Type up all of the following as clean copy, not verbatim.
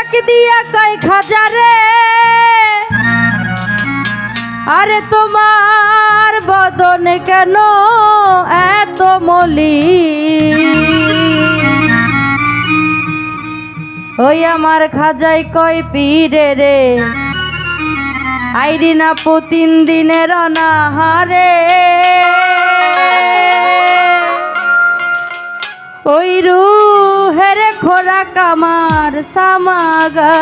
ডাক দিয়া কয় খাজা রে, আরে তোমার বদন কেন এত মলিন? ওই আমার খাজাই কয় পীরে রে, আইরি না প্রতিন দিনের অনাহারে, ওই রুহের খোরাক আমার সামাগা।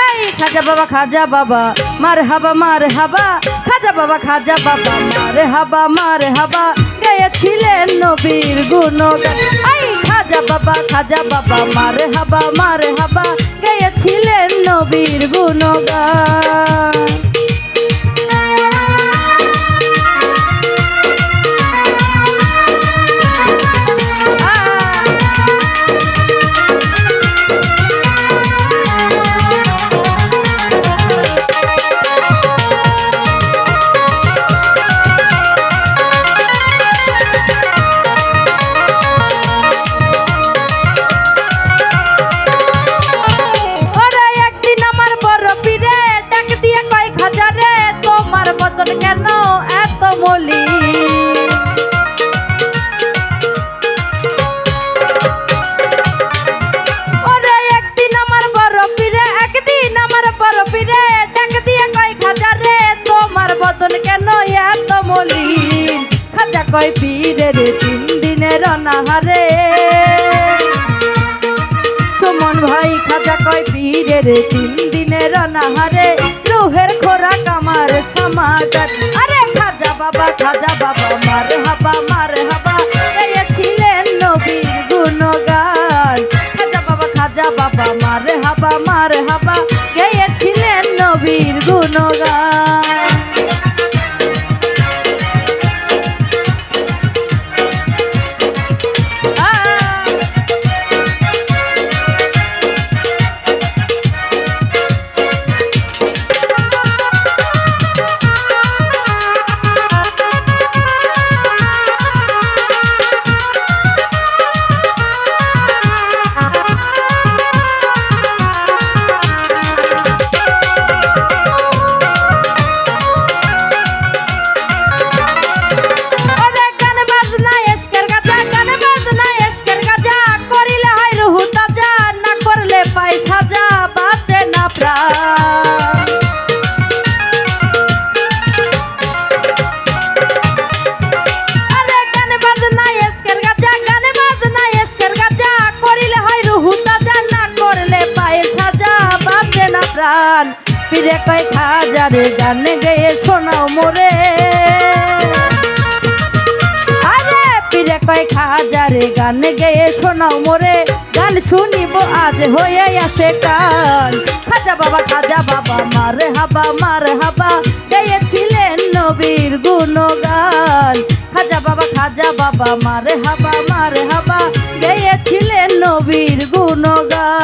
এই খাজা বাবা খাজা বাবা মার হাবা মার হাবা, খাজা বাবা খাজা বাবা মার হাবা মার হাবা, গেয়েছিলেন নবীর গুণগান। এই খাজা বাবা মার হাবা, গেয়েছিলেন নবীর গুণগান। কেন এত মলিন? ওরে একদিন আমার বড় পীরে, একদিন আমার বড় পীরে ডাক দিয়ে কয় খাজা রে, তোমার বদন কেন এত মলিন? খাজা কয় পীরে রে, 3 দিনের অনাহারে। সুমন ভাই খাজা কয় পীরে রে, 3 দিনের অনাহারে, রুহের খোরাক আমার সমাগত। আরে খাজা বাবা মার হাবা, গেয়েছিলেন নবীর গুণগান। খাজা বাবা মার হাবা, গেয়েছিলেন নবীর গুণগান। পীরে কয় খাজা রে, গান গেয়ে শোনাও মোরে। আরে পীরে কয় খাজা রে, গান গেয়ে শোনাও মোরে, গান শুনিব আজ হয়ে আসে কান। খাজা বাবা মার হাবা, গেয়েছিলেন নবীর গুণগান। খাজা বাবা মার হাবা, গেয়েছিলেন নবীর গুণগান।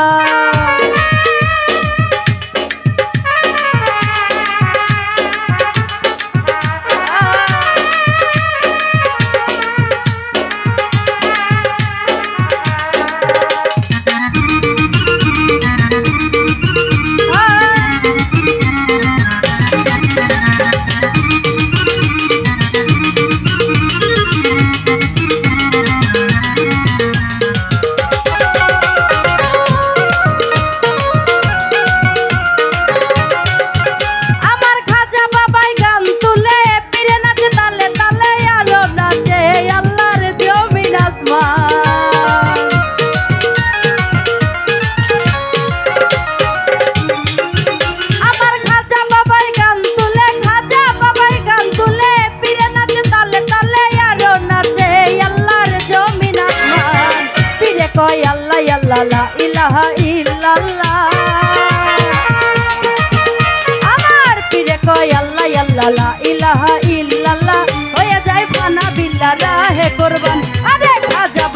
লা ইলাহা ইল্লাল্লাহ, আমার পীরে কয় আল্লাহ আল্লাহ লা ইলাহা ইল্লাল্লাহ, হয়ে যায় ফানা বিল্লাহ রাহে কুরবান। আরে খাজা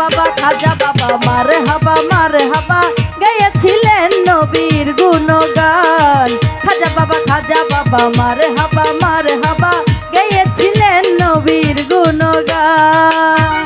বাবা মার হাবা, গেয়েছিলেন নবীর গুণগান। খাজা বাবা মার হাবা, গেয়েছিলেন নবীর গুণগান।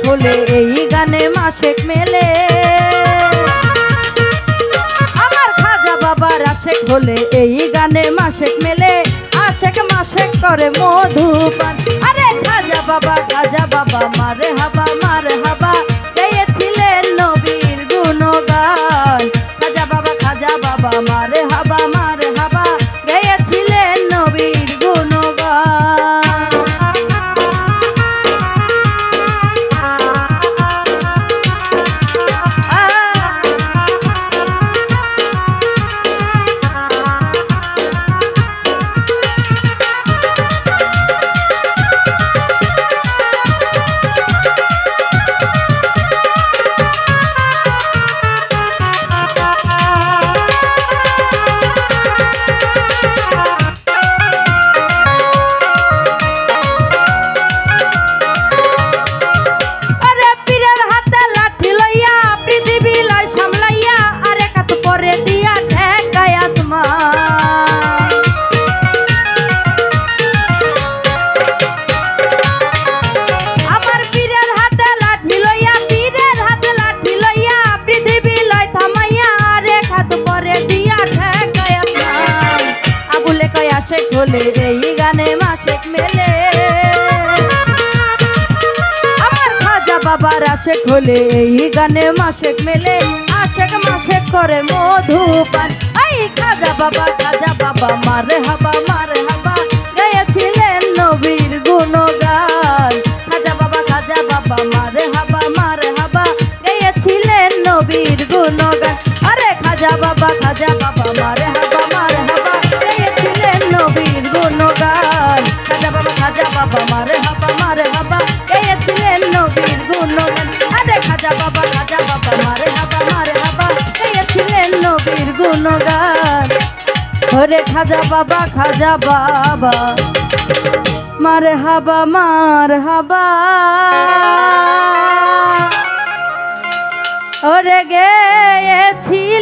হলে এই গানে মাসেক মেলে। আমার খাজা বাবার আশেক হলে এই গানে মাসেক মেলে। আশেক মাসেক করে মধুপান। আরে খাজা বাবা মারে হাবা গেয়েছিলেন নবীর গুণগান। খাজা বাবা মারে হাবা গেয়েছিলেন নবীর গুণগান। আশেক হলে এই গানে মাসেক মেলে। আমার খাজা বাবার আশেক হলে এই গানে মাসেক মেলে। আশেক মাসেক করে মধুপান। এই খাজা বাবা মারে হাবা গেয়েছিলেন নবীর গুণগান। খাজা বাবা মারে হাবা গেয়েছিলেন নবীর গুণগান। আরে খাজা বাবা মারে হাবা নবীর গুণগান। খাজা বাবা মারে হাবা গেয়েছিলেন নবীর গুণগান। আরে খাজা বাবা মারে হাবা গেয়েছিলেন নবীর গুণগান। ওরে খাজা বাবা মারে হাবা ওরে গেয়েছিলেন